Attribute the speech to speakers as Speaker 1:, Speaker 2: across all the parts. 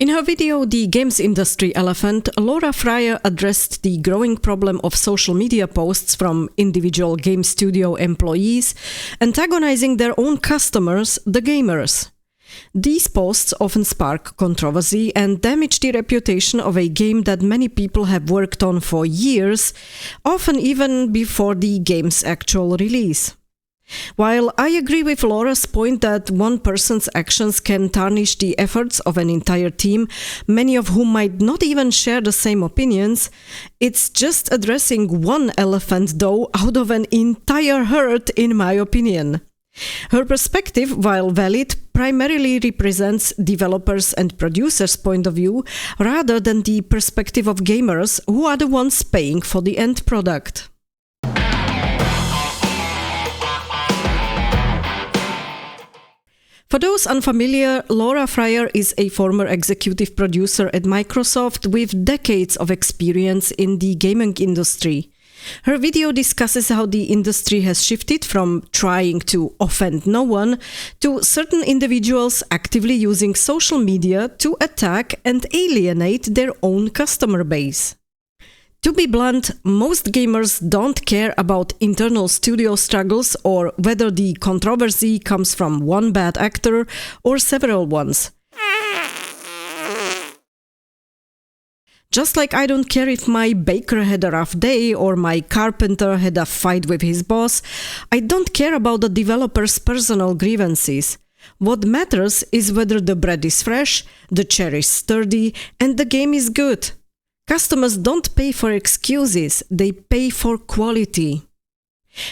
Speaker 1: In her video, The Games Industry Elephant, Laura Fryer addressed the growing problem of social media posts from individual game studio employees, antagonizing their own customers, the gamers. These posts often spark controversy and damage the reputation of a game that many people have worked on for years, often even before the game's actual release. While I agree with Laura's point that one person's actions can tarnish the efforts of an entire team, many of whom might not even share the same opinions, it's just addressing one elephant, though, out of an entire herd, in my opinion. Her perspective, while valid, primarily represents developers' and producers' point of view, rather than the perspective of gamers, who are the ones paying for the end product. For those unfamiliar, Laura Fryer is a former executive producer at Microsoft with decades of experience in the gaming industry. Her video discusses how the industry has shifted from trying to offend no one to certain individuals actively using social media to attack and alienate their own customer base. To be blunt, most gamers don't care about internal studio struggles or whether the controversy comes from one bad actor or several ones. Just like I don't care if my baker had a rough day or my carpenter had a fight with his boss, I don't care about the developer's personal grievances. What matters is whether the bread is fresh, the chair is sturdy, and the game is good. Customers don't pay for excuses, they pay for quality.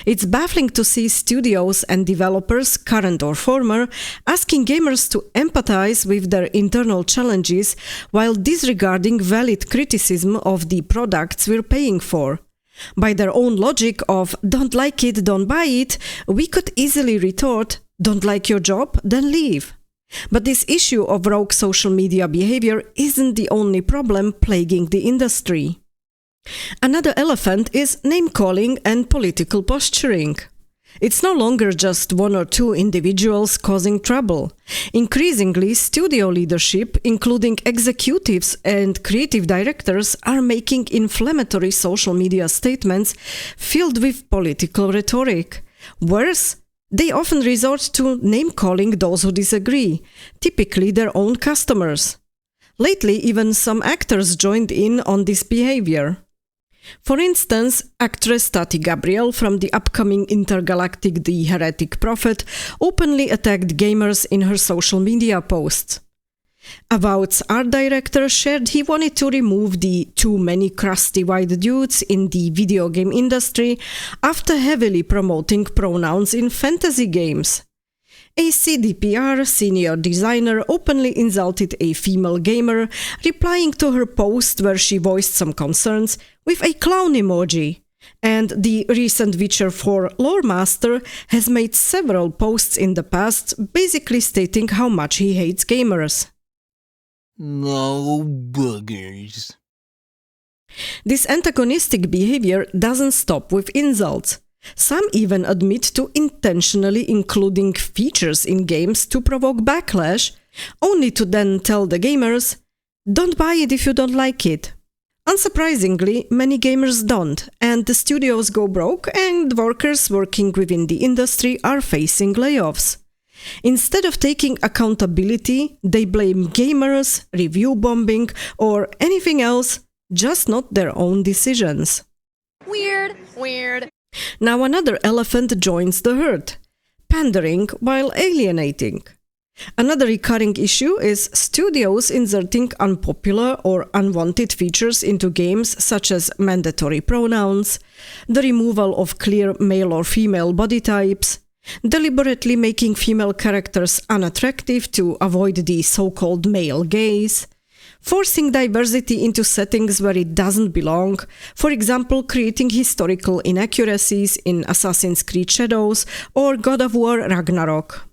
Speaker 1: It's baffling to see studios and developers, current or former, asking gamers to empathize with their internal challenges while disregarding valid criticism of the products we're paying for. By their own logic of "don't like it, don't buy it," we could easily retort, "don't like your job, then leave." But this issue of rogue social media behavior isn't the only problem plaguing the industry. Another elephant is name-calling and political posturing. It's no longer just one or two individuals causing trouble. Increasingly, studio leadership, including executives and creative directors, are making inflammatory social media statements filled with political rhetoric. Worse, they often resort to name-calling those who disagree, typically their own customers. Lately, even some actors joined in on this behavior. For instance, actress Tati Gabrielle from the upcoming intergalactic The Heretic Prophet openly attacked gamers in her social media posts. Avowed's art director shared he wanted to remove the too many crusty white dudes in the video game industry after heavily promoting pronouns in fantasy games. A CDPR senior designer openly insulted a female gamer, replying to her post where she voiced some concerns with a clown emoji. And the recent Witcher 4 lore master has made several posts in the past basically stating how much he hates gamers.
Speaker 2: No buggers.
Speaker 1: This antagonistic behavior doesn't stop with insults. Some even admit to intentionally including features in games to provoke backlash, only to then tell the gamers, "Don't buy it if you don't like it." Unsurprisingly, many gamers don't, and the studios go broke and workers working within the industry are facing layoffs. Instead of taking accountability, they blame gamers, review bombing, or anything else, just not their own decisions.
Speaker 3: Weird.
Speaker 1: Now another elephant joins the herd, pandering while alienating. Another recurring issue is studios inserting unpopular or unwanted features into games such as mandatory pronouns, the removal of clear male or female body types, deliberately making female characters unattractive to avoid the so-called male gaze, forcing diversity into settings where it doesn't belong, for example creating historical inaccuracies in Assassin's Creed Shadows or God of War Ragnarok.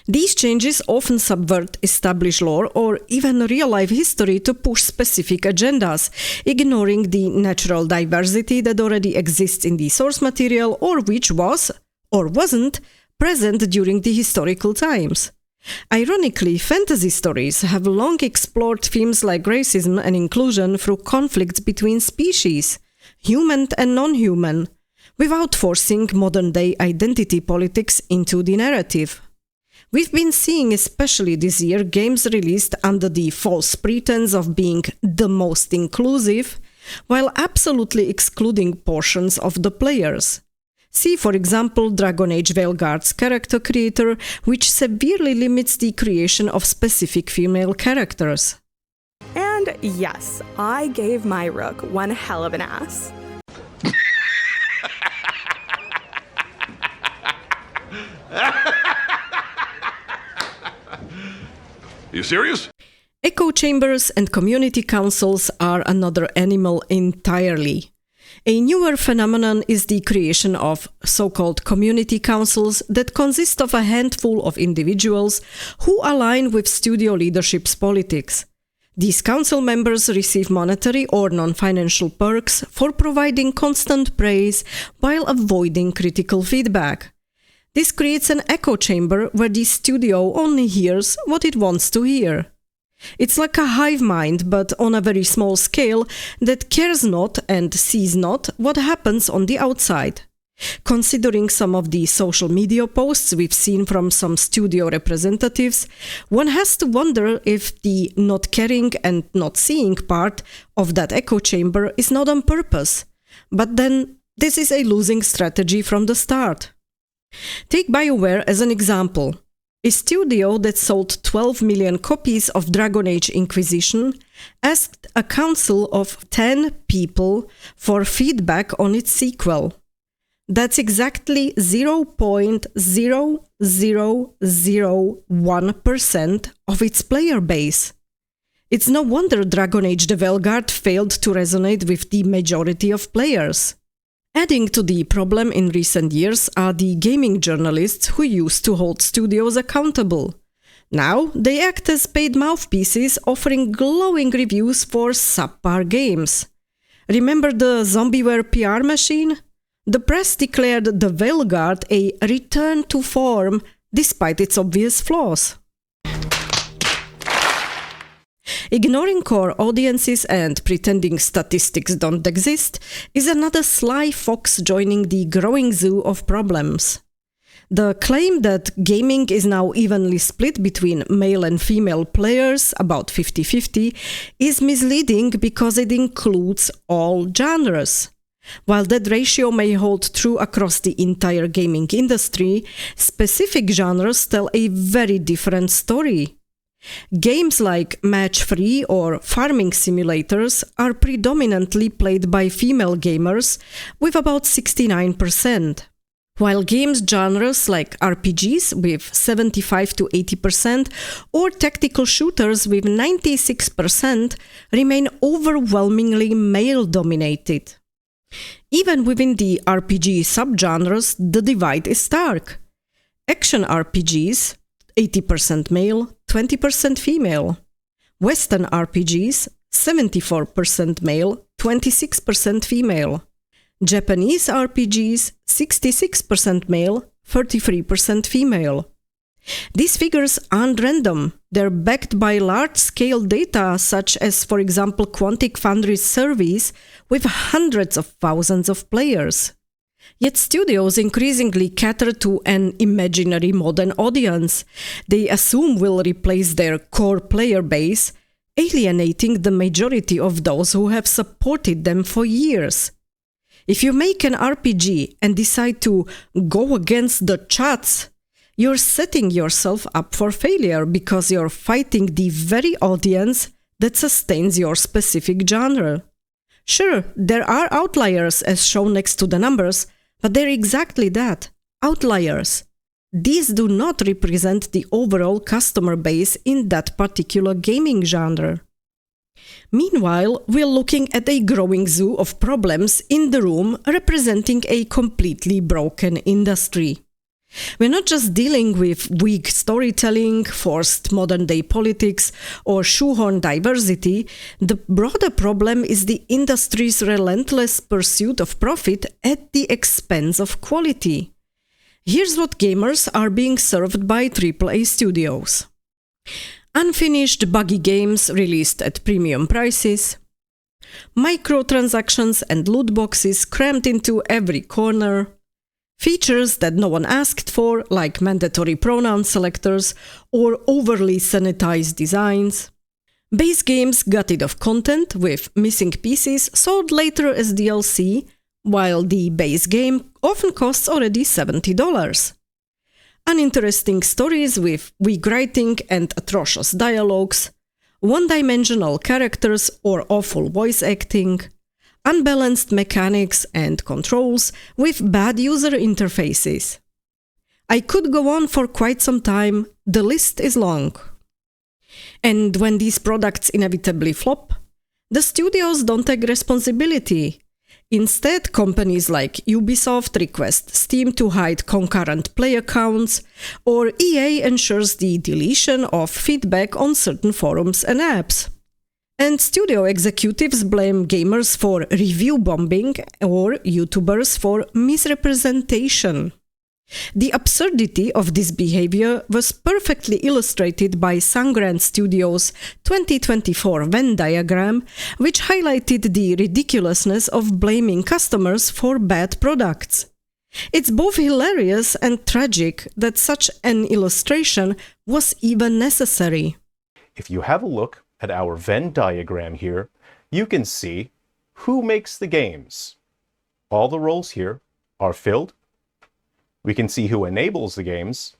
Speaker 1: These changes often subvert established lore or even real-life history to push specific agendas, ignoring the natural diversity that already exists in the source material or which was, or wasn't, present during the historical times. Ironically, fantasy stories have long explored themes like racism and inclusion through conflicts between species, human and non-human, without forcing modern-day identity politics into the narrative. We've been seeing, especially this year, games released under the false pretense of being the most inclusive, while absolutely excluding portions of the players. See, for example, Dragon Age Veilguard's character creator, which severely limits the creation of specific female characters.
Speaker 4: And yes, I gave my rook one hell of an ass.
Speaker 5: You serious?
Speaker 1: Echo chambers and community councils are another animal entirely. A newer phenomenon is the creation of so-called community councils that consist of a handful of individuals who align with studio leadership's politics. These council members receive monetary or non-financial perks for providing constant praise while avoiding critical feedback. This creates an echo chamber where the studio only hears what it wants to hear. It's like a hive mind, but on a very small scale, that cares not and sees not what happens on the outside. Considering some of the social media posts we've seen from some studio representatives, one has to wonder if the not caring and not seeing part of that echo chamber is not on purpose. But then, this is a losing strategy from the start. Take BioWare as an example. A studio that sold 12 million copies of Dragon Age Inquisition asked a council of 10 people for feedback on its sequel. That's exactly 0.0001% of its player base. It's no wonder Dragon Age the Veilguard failed to resonate with the majority of players. Adding to the problem in recent years are the gaming journalists who used to hold studios accountable. Now they act as paid mouthpieces offering glowing reviews for subpar games. Remember the Zombieware PR machine? The press declared the Veilguard a return to form despite its obvious flaws. Ignoring core audiences and pretending statistics don't exist is another sly fox joining the growing zoo of problems. The claim that gaming is now evenly split between male and female players, about 50-50, is misleading because it includes all genres. While that ratio may hold true across the entire gaming industry, specific genres tell a very different story. Games like Match 3 or farming simulators are predominantly played by female gamers, with about 69%, while games genres like RPGs with 75 to 80% or tactical shooters with 96% remain overwhelmingly male-dominated. Even within the RPG subgenres, the divide is stark. Action RPGs, 80% male, 20% female. Western RPGs, 74% male, 26% female. Japanese RPGs, 66% male, 33% female. These figures aren't random. They're backed by large-scale data such as, for example, Quantic Foundry's surveys with hundreds of thousands of players. Yet studios increasingly cater to an imaginary modern audience they assume will replace their core player base, alienating the majority of those who have supported them for years. If you make an RPG and decide to go against the chats, you're setting yourself up for failure because you're fighting the very audience that sustains your specific genre. Sure, there are outliers as shown next to the numbers, but they're exactly that, outliers. These do not represent the overall customer base in that particular gaming genre. Meanwhile, we're looking at a growing zoo of problems in the room representing a completely broken industry. We're not just dealing with weak storytelling, forced modern-day politics, or shoehorn diversity. The broader problem is the industry's relentless pursuit of profit at the expense of quality. Here's what gamers are being served by AAA studios. Unfinished buggy games released at premium prices, microtransactions and loot boxes crammed into every corner, features that no one asked for, like mandatory pronoun selectors or overly sanitized designs, base games gutted of content with missing pieces sold later as DLC, while the base game often costs already $70. Uninteresting stories with weak writing and atrocious dialogues, one-dimensional characters or awful voice acting, unbalanced mechanics and controls with bad user interfaces. I could go on for quite some time, the list is long. And when these products inevitably flop, the studios don't take responsibility. Instead, companies like Ubisoft request Steam to hide concurrent play accounts, or EA ensures the deletion of feedback on certain forums and apps. And studio executives blame gamers for review bombing or YouTubers for misrepresentation. The absurdity of this behavior was perfectly illustrated by Sangrant Studios' 2024 Venn diagram, which highlighted the ridiculousness of blaming customers for bad products. It's both hilarious and tragic that such an illustration was even necessary.
Speaker 6: If you have a look at our Venn diagram here, you can see who makes the games. All the roles here are filled. We can see who enables the games,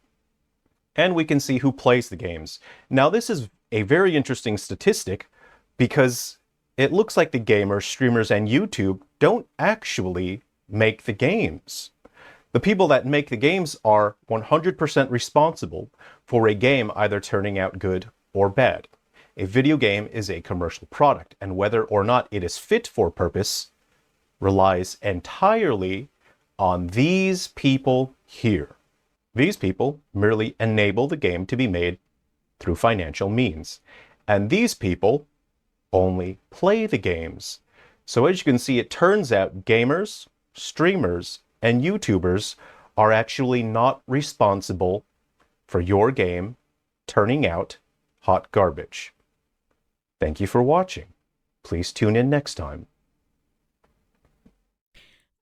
Speaker 6: and we can see who plays the games. Now, this is a very interesting statistic because it looks like the gamers, streamers, and YouTube don't actually make the games. The people that make the games are 100% responsible for a game either turning out good or bad. A video game is a commercial product, and whether or not it is fit for purpose relies entirely on these people here. These people merely enable the game to be made through financial means. And these people only play the games. So as you can see, it turns out gamers, streamers, and YouTubers are actually not responsible for your game turning out hot garbage. Thank you for watching. Please tune in next time.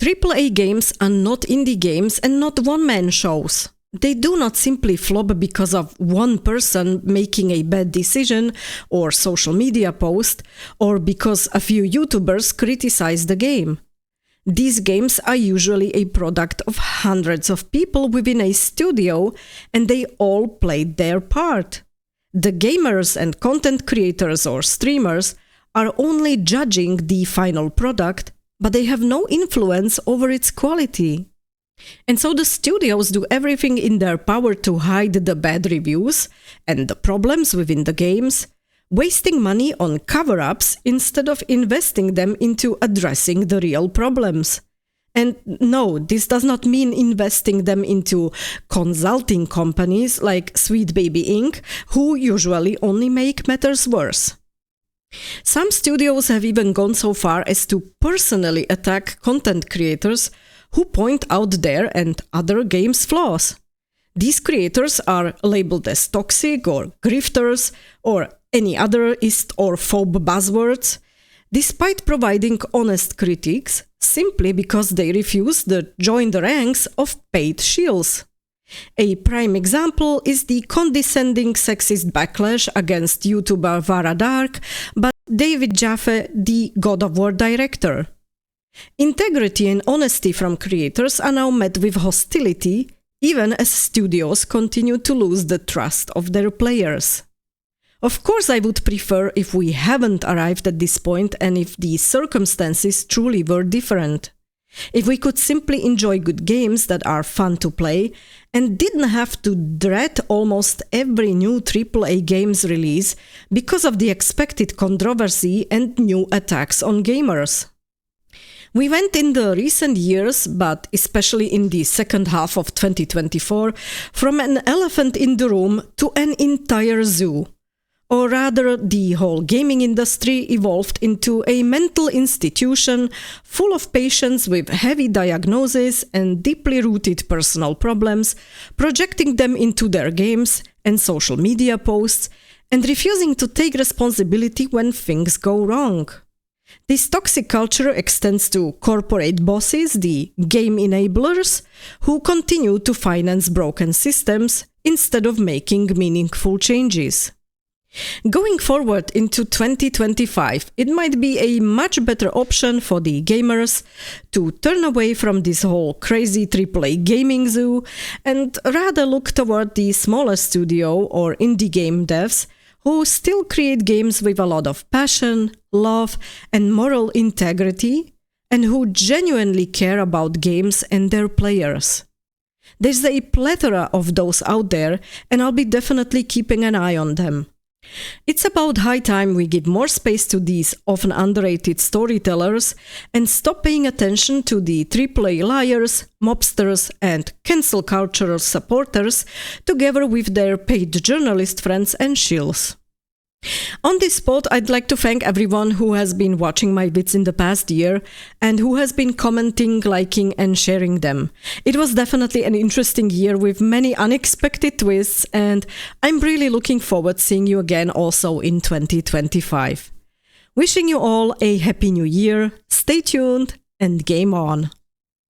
Speaker 1: AAA games are not indie games and not one-man shows. They do not simply flop because of one person making a bad decision or social media post, or because a few YouTubers criticize the game. These games are usually a product of hundreds of people within a studio, and they all played their part. The gamers and content creators or streamers are only judging the final product, but they have no influence over its quality. And so the studios do everything in their power to hide the bad reviews and the problems within the games, wasting money on cover-ups instead of investing them into addressing the real problems. And no, this does not mean investing them into consulting companies like Sweet Baby Inc., who usually only make matters worse. Some studios have even gone so far as to personally attack content creators who point out their and other games' flaws. These creators are labeled as toxic or grifters or any other ist or phobe buzzwords, despite providing honest critiques simply because they refuse to join the ranks of paid shills. A prime example is the condescending sexist backlash against YouTuber Vara Dark by David Jaffe, the God of War director. Integrity and honesty from creators are now met with hostility, even as studios continue to lose the trust of their players. Of course, I would prefer if we haven't arrived at this point and if the circumstances truly were different. If we could simply enjoy good games that are fun to play and didn't have to dread almost every new AAA game's release because of the expected controversy and new attacks on gamers. We went in the recent years, but especially in the second half of 2024, from an elephant in the room to an entire zoo. Or rather, the whole gaming industry evolved into a mental institution full of patients with heavy diagnoses and deeply rooted personal problems, projecting them into their games and social media posts, and refusing to take responsibility when things go wrong. This toxic culture extends to corporate bosses, the game enablers, who continue to finance broken systems instead of making meaningful changes. Going forward into 2025, it might be a much better option for the gamers to turn away from this whole crazy AAA gaming zoo and rather look toward the smaller studio or indie game devs who still create games with a lot of passion, love, and moral integrity, and who genuinely care about games and their players. There's a plethora of those out there, and I'll be definitely keeping an eye on them. It's about high time we give more space to these often underrated storytellers and stop paying attention to the AAA liars, mobsters, and cancel cultural supporters together with their paid journalist friends and shills. On this spot, I'd like to thank everyone who has been watching my vids in the past year and who has been commenting, liking, and sharing them. It was definitely an interesting year with many unexpected twists, and I'm really looking forward to seeing you again also in 2025. Wishing you all a happy new year, stay tuned, and game on!